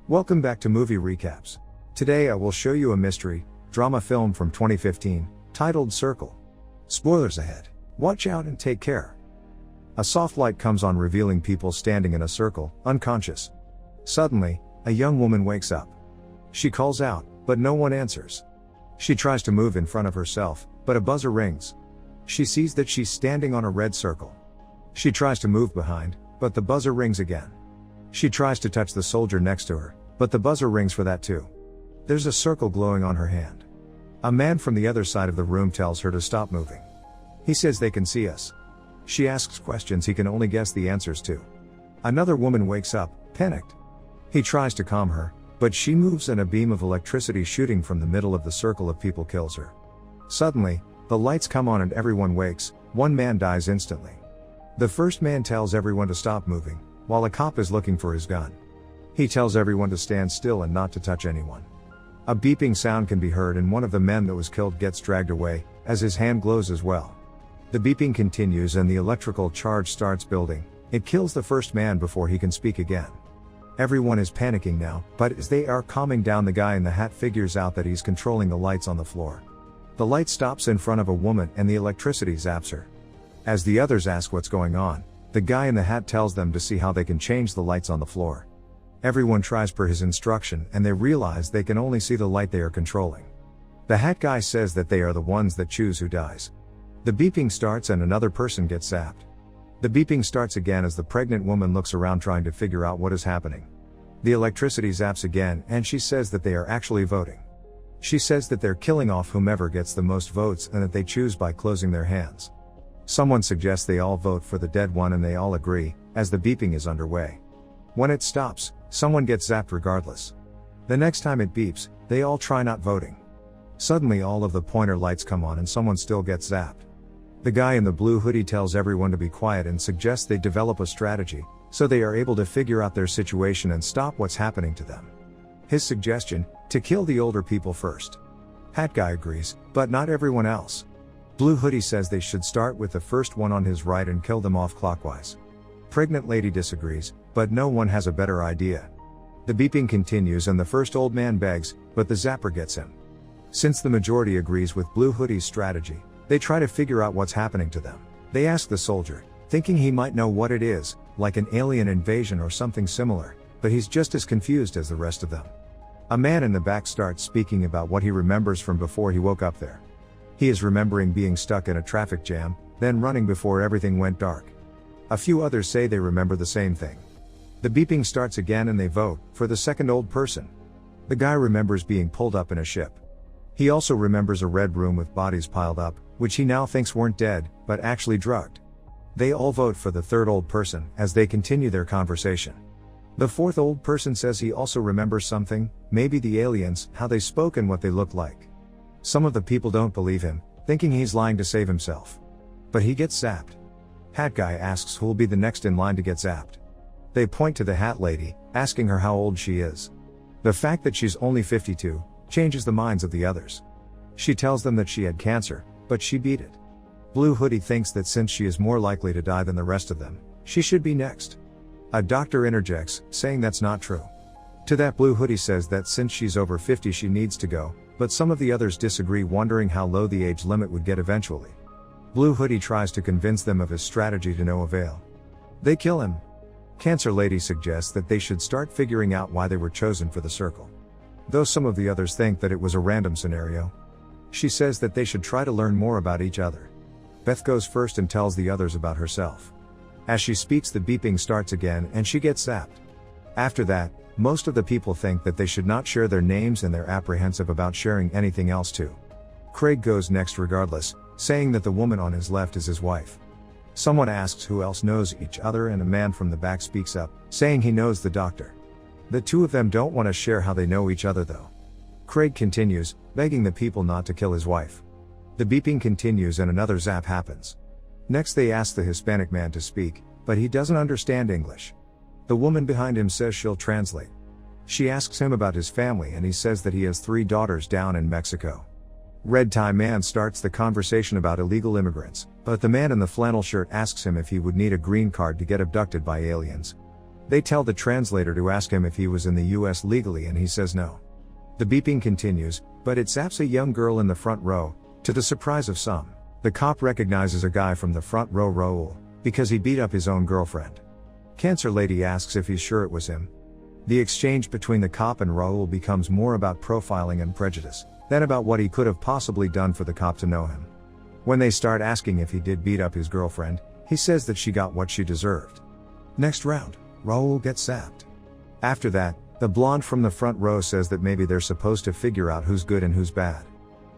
Welcome back to Movie Recaps. Today I will show you a mystery, drama film from 2015, titled Circle. Spoilers ahead. Watch out and take care. A soft light comes on, revealing people standing in a circle, unconscious. Suddenly, a young woman wakes up. She calls out, but no one answers. She tries to move in front of herself, but a buzzer rings. She sees that she's standing on a red circle. She tries to move behind, but the buzzer rings again. She tries to touch the soldier next to her, but the buzzer rings for that too. There's a circle glowing on her hand. A man from the other side of the room tells her to stop moving. He says they can see us. She asks questions he can only guess the answers to. Another woman wakes up, panicked. He tries to calm her, but she moves and a beam of electricity shooting from the middle of the circle of people kills her. Suddenly, the lights come on and everyone wakes. One man dies instantly. The first man tells everyone to stop moving, while a cop is looking for his gun. He tells everyone to stand still and not to touch anyone. A beeping sound can be heard and one of the men that was killed gets dragged away, as his hand glows as well. The beeping continues and the electrical charge starts building. It kills the first man before he can speak again. Everyone is panicking now, but as they are calming down, the guy in the hat figures out that he's controlling the lights on the floor. The light stops in front of a woman and the electricity zaps her. As the others ask what's going on, the guy in the hat tells them to see how they can change the lights on the floor. Everyone tries per his instruction and they realize they can only see the light they are controlling. The hat guy says that they are the ones that choose who dies. The beeping starts and another person gets zapped. The beeping starts again as the pregnant woman looks around trying to figure out what is happening. The electricity zaps again and she says that they are actually voting. She says that they're killing off whomever gets the most votes and that they choose by closing their hands. Someone suggests they all vote for the dead one and they all agree, as the beeping is underway. When it stops, someone gets zapped regardless. The next time it beeps, they all try not voting. Suddenly all of the pointer lights come on and someone still gets zapped. The guy in the blue hoodie tells everyone to be quiet and suggests they develop a strategy, so they are able to figure out their situation and stop what's happening to them. His suggestion, to kill the older people first. Hat guy agrees, but not everyone else. Blue hoodie says they should start with the first one on his right and kill them off clockwise. Pregnant lady disagrees, but no one has a better idea. The beeping continues and the first old man begs, but the zapper gets him. Since the majority agrees with Blue hoodie's strategy, they try to figure out what's happening to them. They ask the soldier, thinking he might know what it is, like an alien invasion or something similar, but he's just as confused as the rest of them. A man in the back starts speaking about what he remembers from before he woke up there. He is remembering being stuck in a traffic jam, then running before everything went dark. A few others say they remember the same thing. The beeping starts again and they vote for the second old person. The guy remembers being pulled up in a ship. He also remembers a red room with bodies piled up, which he now thinks weren't dead, but actually drugged. They all vote for the third old person as they continue their conversation. The fourth old person says he also remembers something, maybe the aliens, how they spoke and what they looked like. Some of the people don't believe him, thinking he's lying to save himself. But he gets zapped. Hat guy asks who'll be the next in line to get zapped. They point to the hat lady, asking her how old she is. The fact that she's only 52 changes the minds of the others. She tells them that she had cancer, but she beat it. Blue hoodie thinks that since she is more likely to die than the rest of them, she should be next. A doctor interjects, saying that's not true. To that, Blue hoodie says that since she's over 50 she needs to go, but some of the others disagree, wondering how low the age limit would get eventually. Blue hoodie tries to convince them of his strategy to no avail. They kill him. Cancer lady suggests that they should start figuring out why they were chosen for the circle. Though some of the others think that it was a random scenario. She says that they should try to learn more about each other. Beth goes first and tells the others about herself. As she speaks, the beeping starts again and she gets zapped. After that, most of the people think that they should not share their names and they're apprehensive about sharing anything else too. Craig goes next regardless, saying that the woman on his left is his wife. Someone asks who else knows each other and a man from the back speaks up, saying he knows the doctor. The two of them don't want to share how they know each other though. Craig continues, begging the people not to kill his wife. The beeping continues and another zap happens. Next they ask the Hispanic man to speak, but he doesn't understand English. The woman behind him says she'll translate. She asks him about his family and he says that he has 3 daughters down in Mexico. Red tie man starts the conversation about illegal immigrants, but the man in the flannel shirt asks him if he would need a green card to get abducted by aliens. They tell the translator to ask him if he was in the US legally and he says no. The beeping continues, but it zaps a young girl in the front row, to the surprise of some. The cop recognizes a guy from the front row, Raul, because he beat up his own girlfriend. Cancer Lady asks if he's sure it was him. The exchange between the cop and Raul becomes more about profiling and prejudice, than about what he could have possibly done for the cop to know him. When they start asking if he did beat up his girlfriend, he says that she got what she deserved. Next round, Raul gets zapped. After that, the blonde from the front row says that maybe they're supposed to figure out who's good and who's bad.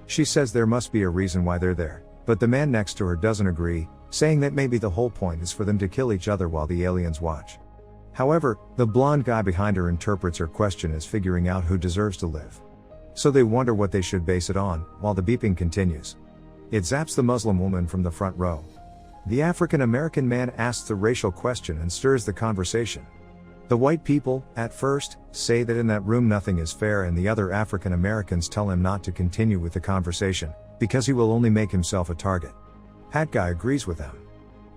She says there must be a reason why they're there, but the man next to her doesn't agree, saying that maybe the whole point is for them to kill each other while the aliens watch. However, the blonde guy behind her interprets her question as figuring out who deserves to live. So they wonder what they should base it on, while the beeping continues. It zaps the Muslim woman from the front row. The African American man asks a racial question and stirs the conversation. The white people, at first, say that in that room nothing is fair, and the other African Americans tell him not to continue with the conversation, because he will only make himself a target. Hat guy agrees with them.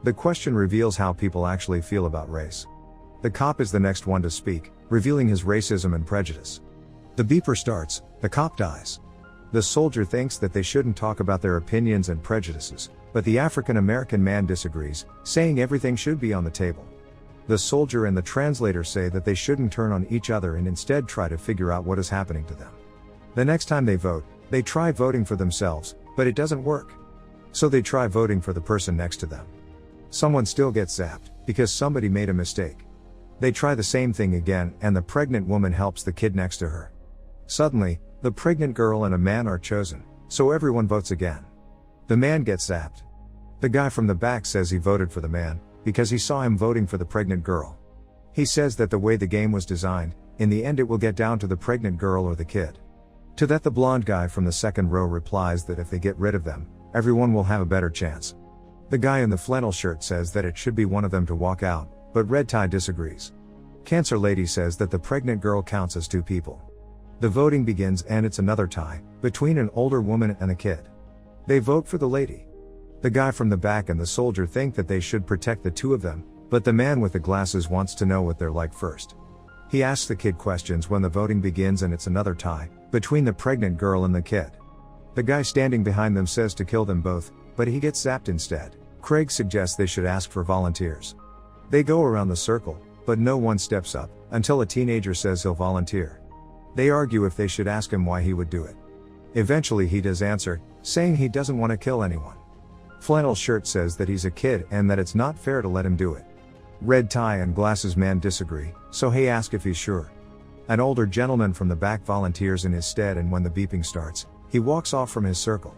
The question reveals how people actually feel about race. The cop is the next one to speak, revealing his racism and prejudice. The beeper starts, the cop dies. The soldier thinks that they shouldn't talk about their opinions and prejudices, but the African American man disagrees, saying everything should be on the table. The soldier and the translator say that they shouldn't turn on each other and instead try to figure out what is happening to them. The next time they vote, they try voting for themselves, but it doesn't work. So they try voting for the person next to them. Someone still gets zapped, because somebody made a mistake. They try the same thing again, and the pregnant woman helps the kid next to her. Suddenly, the pregnant girl and a man are chosen, so everyone votes again. The man gets zapped. The guy from the back says he voted for the man, because he saw him voting for the pregnant girl. He says that the way the game was designed, in the end it will get down to the pregnant girl or the kid. To that the blonde guy from the second row replies that if they get rid of them, everyone will have a better chance. The guy in the flannel shirt says that it should be one of them to walk out, but Red Tie disagrees. Cancer Lady says that the pregnant girl counts as two people. The voting begins and it's another tie, between an older woman and a kid. They vote for the lady. The guy from the back and the soldier think that they should protect the two of them, but the man with the glasses wants to know what they're like first. He asks the kid questions when the voting begins and it's another tie, between the pregnant girl and the kid. The guy standing behind them says to kill them both, but he gets zapped instead. Craig suggests they should ask for volunteers. They go around the circle, but no one steps up, until a teenager says he'll volunteer. They argue if they should ask him why he would do it. Eventually he does answer, saying he doesn't want to kill anyone. Flannel shirt says that he's a kid and that it's not fair to let him do it. Red Tie and Glasses Man disagree, so he asks if he's sure. An older gentleman from the back volunteers in his stead, and when the beeping starts, he walks off from his circle.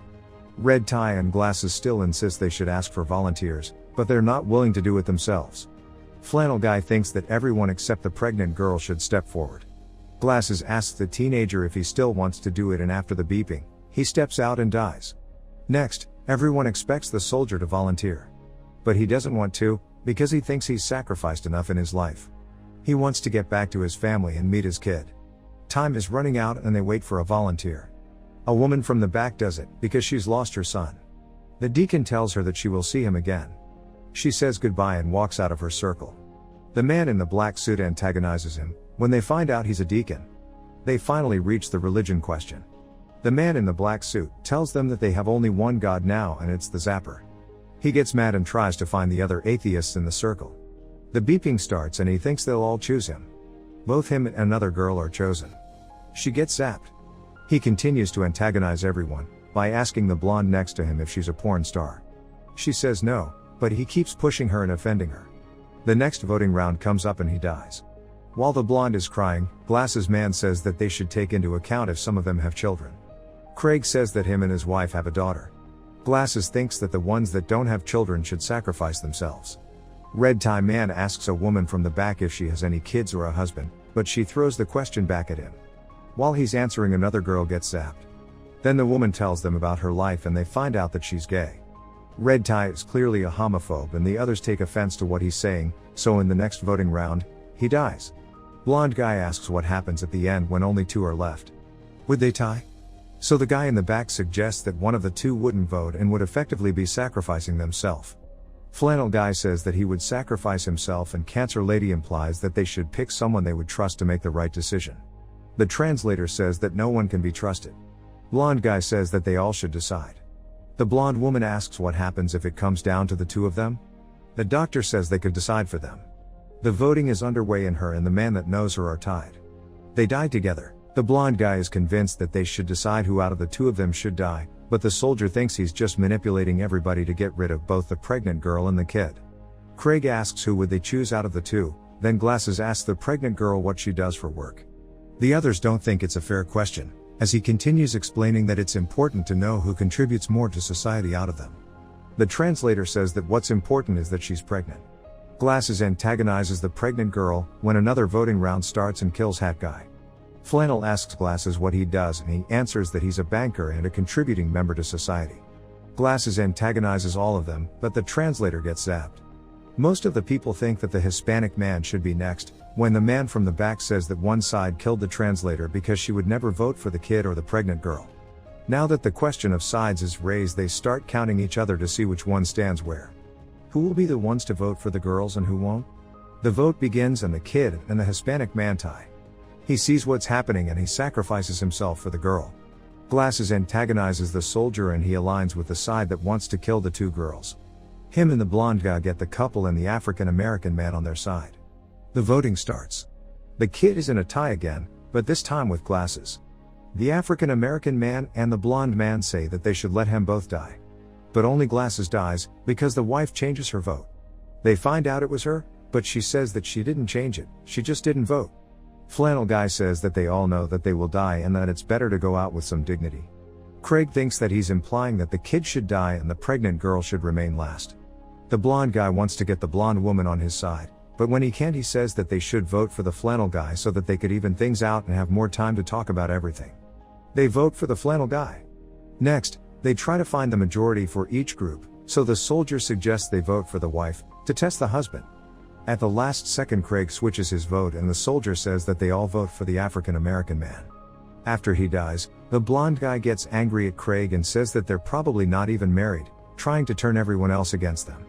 Red Tie and Glasses still insist they should ask for volunteers, but they're not willing to do it themselves. Flannel Guy thinks that everyone except the pregnant girl should step forward. Glasses asks the teenager if he still wants to do it, and after the beeping, he steps out and dies. Next, everyone expects the soldier to volunteer. But he doesn't want to, because he thinks he's sacrificed enough in his life. He wants to get back to his family and meet his kid. Time is running out and they wait for a volunteer. A woman from the back does it, because she's lost her son. The deacon tells her that she will see him again. She says goodbye and walks out of her circle. The man in the black suit antagonizes him, when they find out he's a deacon. They finally reach the religion question. The man in the black suit tells them that they have only one God now, and it's the Zapper. He gets mad and tries to find the other atheists in the circle. The beeping starts and he thinks they'll all choose him. Both him and another girl are chosen. She gets zapped. He continues to antagonize everyone, by asking the blonde next to him if she's a porn star. She says no, but he keeps pushing her and offending her. The next voting round comes up and he dies. While the blonde is crying, Glasses Man says that they should take into account if some of them have children. Craig says that him and his wife have a daughter. Glasses thinks that the ones that don't have children should sacrifice themselves. Red Tie Man asks a woman from the back if she has any kids or a husband, but she throws the question back at him. While he's answering, another girl gets zapped. Then the woman tells them about her life and they find out that she's gay. Red Tie is clearly a homophobe and the others take offense to what he's saying, so in the next voting round, he dies. Blonde Guy asks what happens at the end when only two are left. Would they tie? So the guy in the back suggests that one of the two wouldn't vote and would effectively be sacrificing themselves. Flannel Guy says that he would sacrifice himself, and Cancer Lady implies that they should pick someone they would trust to make the right decision. The translator says that no one can be trusted. Blonde Guy says that they all should decide. The blonde woman asks what happens if it comes down to the two of them. The doctor says they could decide for them. The voting is underway and her and the man that knows her are tied. They die together. The blonde guy is convinced that they should decide who out of the two of them should die, but the soldier thinks he's just manipulating everybody to get rid of both the pregnant girl and the kid. Craig asks who would they choose out of the two, then Glasses asks the pregnant girl what she does for work. The others don't think it's a fair question, as he continues explaining that it's important to know who contributes more to society out of them. The translator says that what's important is that she's pregnant. Glasses antagonizes the pregnant girl when another voting round starts and kills Hat Guy. Flannel asks Glasses what he does and he answers that he's a banker and a contributing member to society. Glasses antagonizes all of them, but the translator gets zapped. Most of the people think that the Hispanic man should be next, when the man from the back says that one side killed the translator because she would never vote for the kid or the pregnant girl. Now that the question of sides is raised, they start counting each other to see which one stands where. Who will be the ones to vote for the girls and who won't? The vote begins and the kid and the Hispanic man tie. He sees what's happening and he sacrifices himself for the girl. Glasses antagonizes the soldier and he aligns with the side that wants to kill the two girls. Him and the blonde guy get the couple and the African American man on their side. The voting starts. The kid is in a tie again, but this time with Glasses. The African American man and the blonde man say that they should let him both die. But only Glasses dies, because the wife changes her vote. They find out it was her, but she says that she didn't change it, she just didn't vote. Flannel Guy says that they all know that they will die and that it's better to go out with some dignity. Craig thinks that he's implying that the kid should die and the pregnant girl should remain last. The blonde guy wants to get the blonde woman on his side, but when he can't, he says that they should vote for the flannel guy so that they could even things out and have more time to talk about everything. They vote for the flannel guy. Next, they try to find the majority for each group, so the soldier suggests they vote for the wife, to test the husband. At the last second, Craig switches his vote and the soldier says that they all vote for the African American man. After he dies, the blonde guy gets angry at Craig and says that they're probably not even married, trying to turn everyone else against them.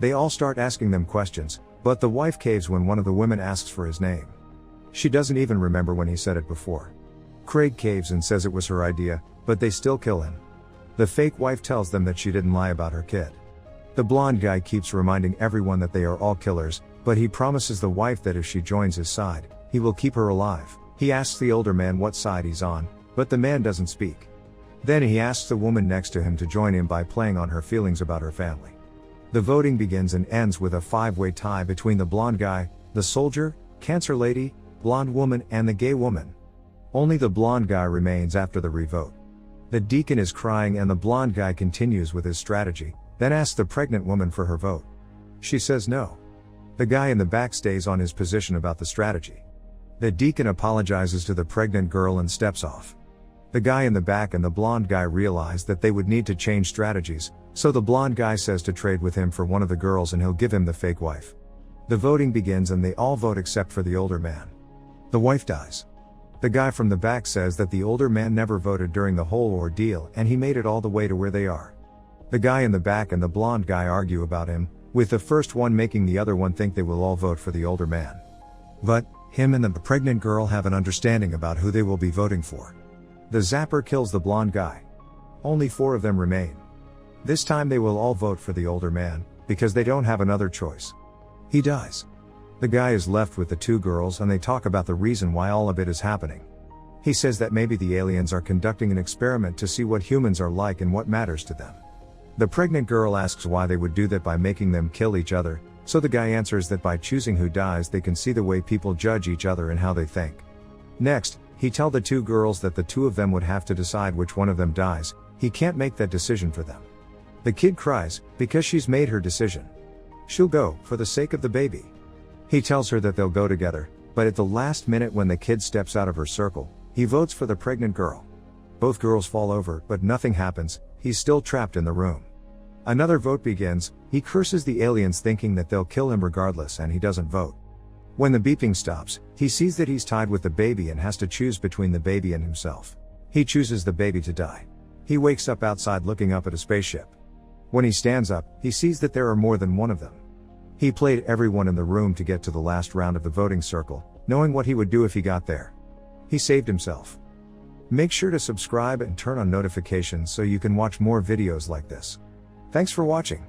They all start asking them questions, but the wife caves when one of the women asks for his name. She doesn't even remember when he said it before. Craig caves and says it was her idea, but they still kill him. The fake wife tells them that she didn't lie about her kid. The blonde guy keeps reminding everyone that they are all killers, but he promises the wife that if she joins his side, he will keep her alive. He asks the older man what side he's on, but the man doesn't speak. Then he asks the woman next to him to join him by playing on her feelings about her family. The voting begins and ends with a 5-way tie between the blonde guy, the soldier, Cancer Lady, blonde woman and the gay woman. Only the blonde guy remains after the revote. The deacon is crying and the blonde guy continues with his strategy, then asks the pregnant woman for her vote. She says no. The guy in the back stays on his position about the strategy. The deacon apologizes to the pregnant girl and steps off. The guy in the back and the blonde guy realize that they would need to change strategies, so the blonde guy says to trade with him for one of the girls and he'll give him the fake wife. The voting begins and they all vote except for the older man. The wife dies. The guy from the back says that the older man never voted during the whole ordeal and he made it all the way to where they are. The guy in the back and the blonde guy argue about him, with the first one making the other one think they will all vote for the older man. But, him and the pregnant girl have an understanding about who they will be voting for. The zapper kills the blonde guy. Only 4 of them remain. This time they will all vote for the older man, because they don't have another choice. He dies. The guy is left with the 2 girls and they talk about the reason why all of it is happening. He says that maybe the aliens are conducting an experiment to see what humans are like and what matters to them. The pregnant girl asks why they would do that by making them kill each other, so the guy answers that by choosing who dies they can see the way people judge each other and how they think. Next, he tells the 2 girls that the 2 of them would have to decide which one of them dies. He can't make that decision for them. The kid cries, because she's made her decision. She'll go, for the sake of the baby. He tells her that they'll go together, but at the last minute when the kid steps out of her circle, he votes for the pregnant girl. Both girls fall over, but nothing happens, he's still trapped in the room. Another vote begins, he curses the aliens thinking that they'll kill him regardless and he doesn't vote. When the beeping stops, he sees that he's tied with the baby and has to choose between the baby and himself. He chooses the baby to die. He wakes up outside looking up at a spaceship. When he stands up, he sees that there are more than one of them. He played everyone in the room to get to the last round of the voting circle, knowing what he would do if he got there. He saved himself. Make sure to subscribe and turn on notifications so you can watch more videos like this. Thanks for watching.